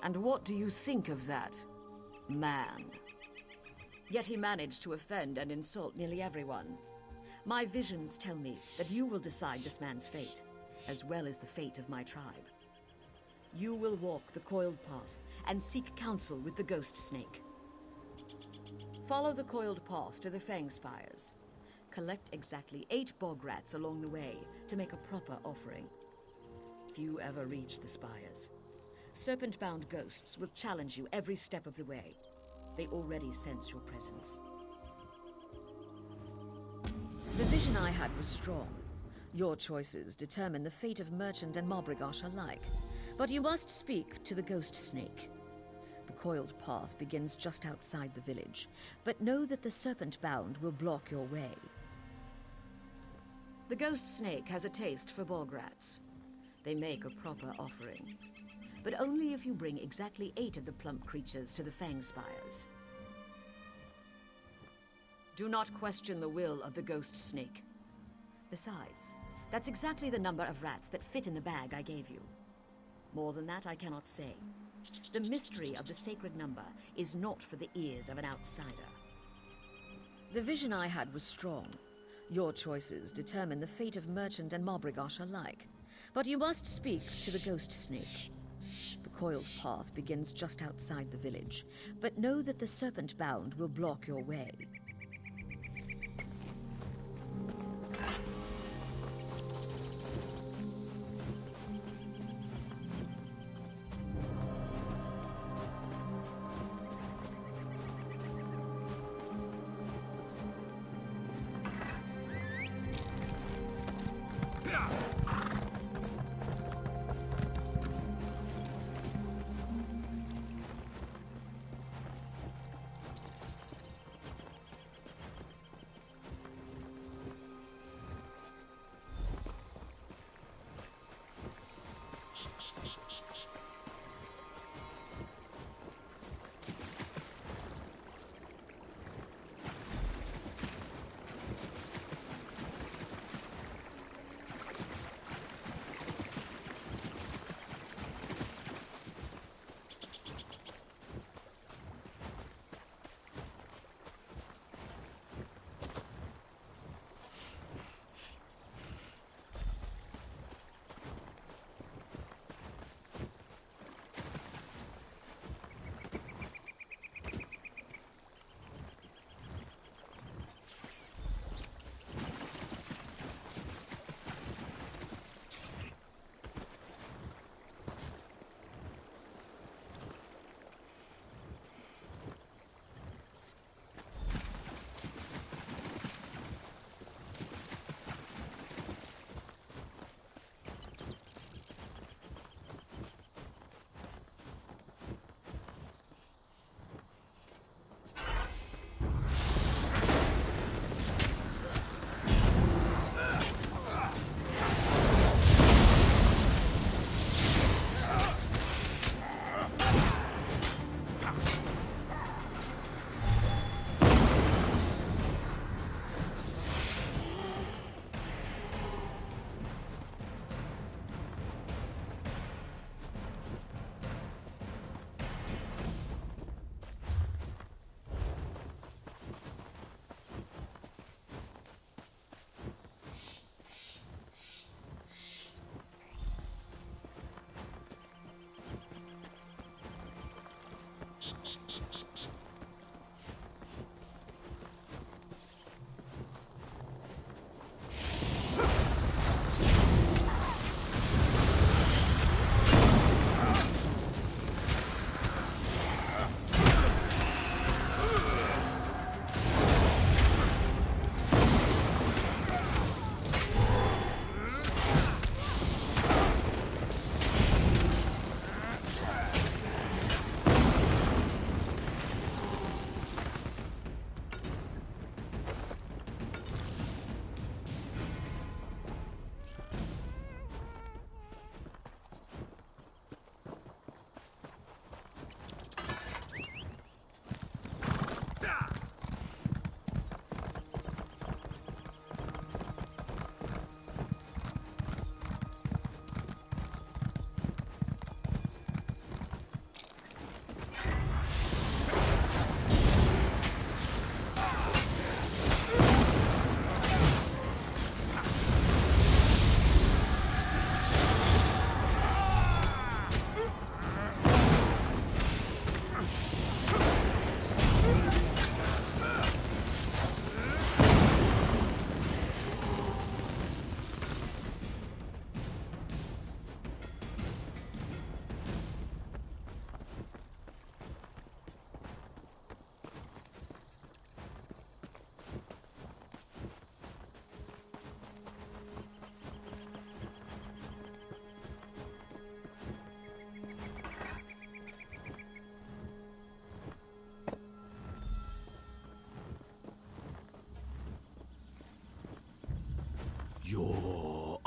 And what do you think of that, man? Yet he managed to offend and insult nearly everyone. My visions tell me that you will decide this man's fate, as well as the fate of my tribe. You will walk the coiled path and seek counsel with the ghost snake. Follow the coiled path to the Fang Spires. Collect exactly 8 bog rats along the way to make a proper offering. Few ever reach the spires. Serpent-bound ghosts will challenge you every step of the way. They already sense your presence. The vision I had was strong. Your choices determine the fate of merchant and Mobrigosh alike. But you must speak to the ghost snake. The coiled path begins just outside the village, but know that the serpent-bound will block your way. The ghost snake has a taste for bog rats. They make a proper offering, but only if you bring exactly 8 of the plump creatures to the Fang Spires. Do not question the will of the ghost snake. Besides, that's exactly the number of rats that fit in the bag I gave you. More than that, I cannot say. The mystery of the sacred number is not for the ears of an outsider. The vision I had was strong. Your choices determine the fate of merchant and Mobrigosh alike. But you must speak to the ghost snake. The coiled path begins just outside the village, but know that the serpent-bound will block your way.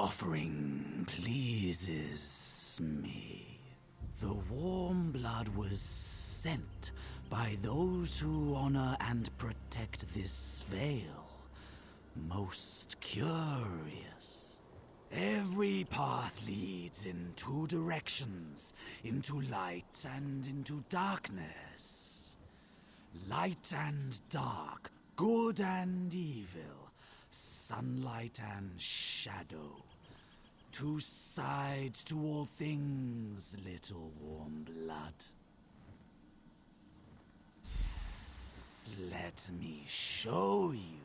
offering pleases me. The warm blood was sent by those who honor and protect this veil. Most curious. Every path leads in two directions, into light and into darkness. Light and dark, good and evil, sunlight and shadow. Two sides to all things, little warm blood. Let me show you.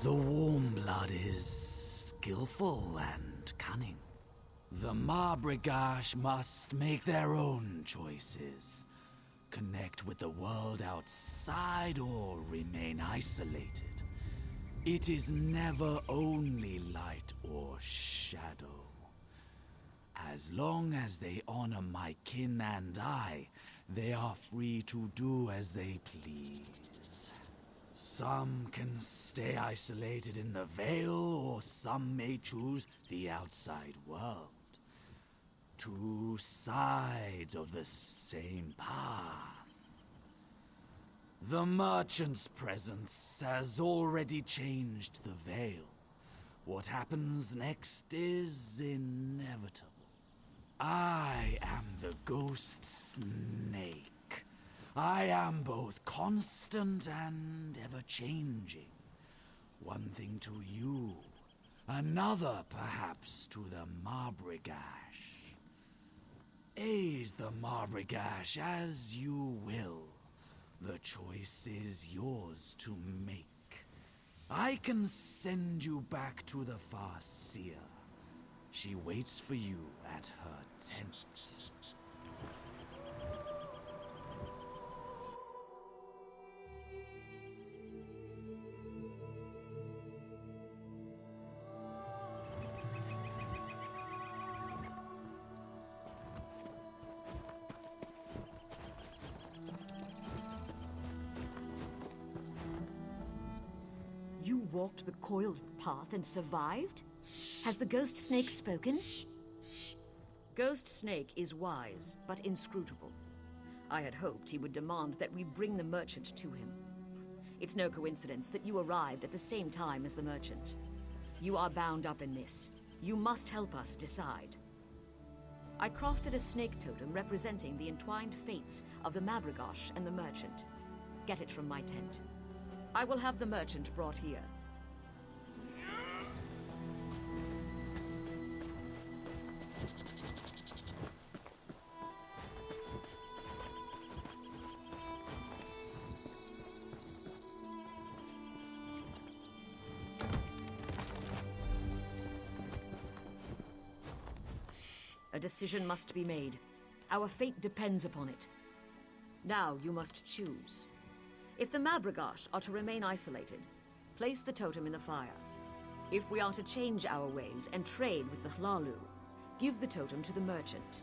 The warm blood is skillful and cunning. The Marbrigash must make their own choices. Connect with the world outside or remain isolated. It is never only light or shadow. As long as they honor my kin and I, they are free to do as they please. Some can stay isolated in the Veil, or some may choose the outside world. Two sides of the same path. The merchant's presence has already changed the Veil. What happens next is inevitable. I am the Ghost Snake. I am both constant and ever-changing. One thing to you, another perhaps to the Marbrigash. Aid the Marbrigash as you will. The choice is yours to make. I can send you back to the Farseer. She waits for you at her tent. You walked the coiled path and survived? Has the Ghost Snake spoken? Ghost Snake is wise, but inscrutable. I had hoped he would demand that we bring the merchant to him. It's no coincidence that you arrived at the same time as the merchant. You are bound up in this. You must help us decide. I crafted a snake totem representing the entwined fates of the Marbrigash and the merchant. Get it from my tent. I will have the merchant brought here. A decision must be made. Our fate depends upon it. Now you must choose. If the Marbrigash are to remain isolated, place the totem in the fire. If we are to change our ways and trade with the Hlalu, give the totem to the merchant.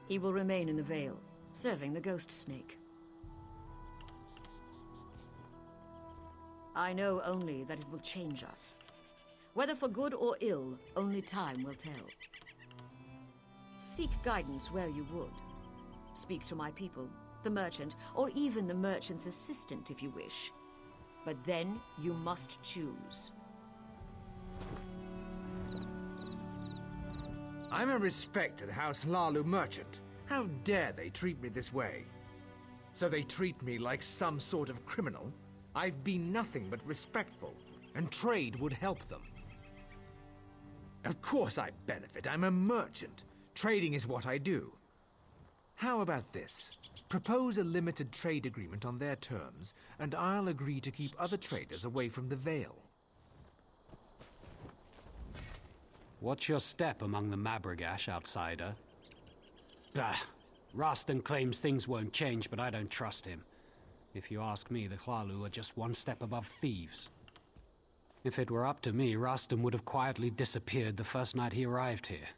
He will remain in the Vale, serving the ghost snake. I know only that it will change us. Whether for good or ill, only time will tell. Seek guidance where you would. Speak to my people, the merchant, or even the merchant's assistant if you wish. But then you must choose. I'm a respected House Hlalu merchant. How dare they treat me this way? So they treat me like some sort of criminal? I've been nothing but respectful, and trade would help them. Of course I benefit. I'm a merchant. Trading is what I do. How about this? Propose a limited trade agreement on their terms, and I'll agree to keep other traders away from the Vale. What's your step among the Mabragash, outsider? Bah! Roston claims things won't change, but I don't trust him. If you ask me, the Hlalu are just one step above thieves. If it were up to me, Roston would have quietly disappeared the first night he arrived here.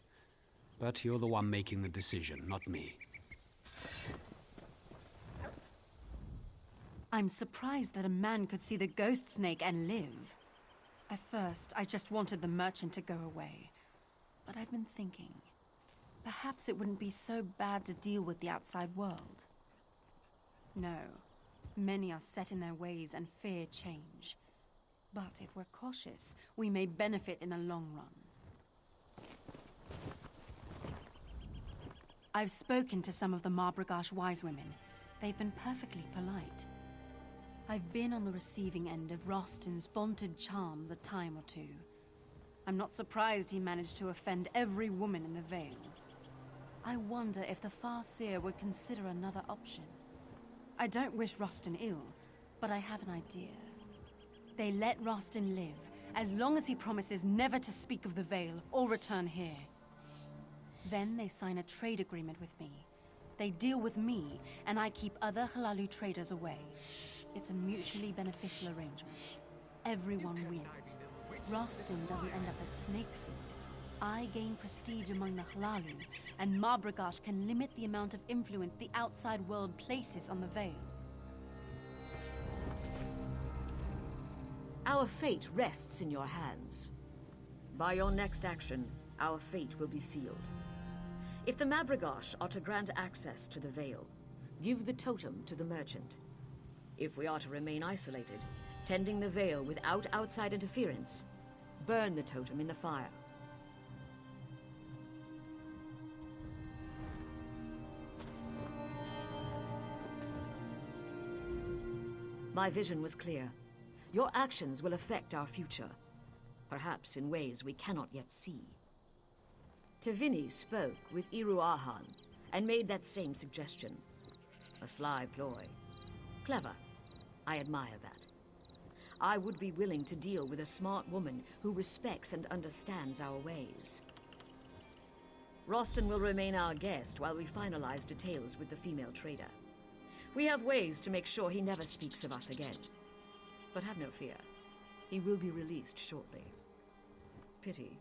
But you're the one making the decision, not me. I'm surprised that a man could see the ghost snake and live. At first, I just wanted the merchant to go away. But I've been thinking, perhaps it wouldn't be so bad to deal with the outside world. No, many are set in their ways and fear change. But if we're cautious, we may benefit in the long run. I've spoken to some of the Mabragash wise women. They've been perfectly polite. I've been on the receiving end of Roston's vaunted charms a time or two. I'm not surprised he managed to offend every woman in the Vale. I wonder if the Farseer would consider another option. I don't wish Roston ill, but I have an idea. They let Roston live, as long as he promises never to speak of the Vale or return here. Then they sign a trade agreement with me. They deal with me, and I keep other Hlalu traders away. It's a mutually beneficial arrangement. Everyone wins. Roston doesn't end up as snake food. I gain prestige among the Hlalu, and Mabragash can limit the amount of influence the outside world places on the Vale. Our fate rests in your hands. By your next action, our fate will be sealed. If the Mabragash are to grant access to the Vale, give the totem to the merchant. If we are to remain isolated, tending the Vale without outside interference, burn the totem in the fire. My vision was clear. Your actions will affect our future, perhaps in ways we cannot yet see. Tevini spoke with Iru Ahan and made that same suggestion. A sly ploy. Clever. I admire that. I would be willing to deal with a smart woman who respects and understands our ways. Roston will remain our guest while we finalize details with the female trader. We have ways to make sure he never speaks of us again. But have no fear. He will be released shortly. Pity.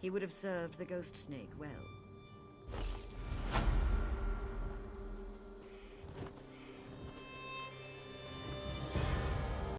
He would have served the ghost snake well.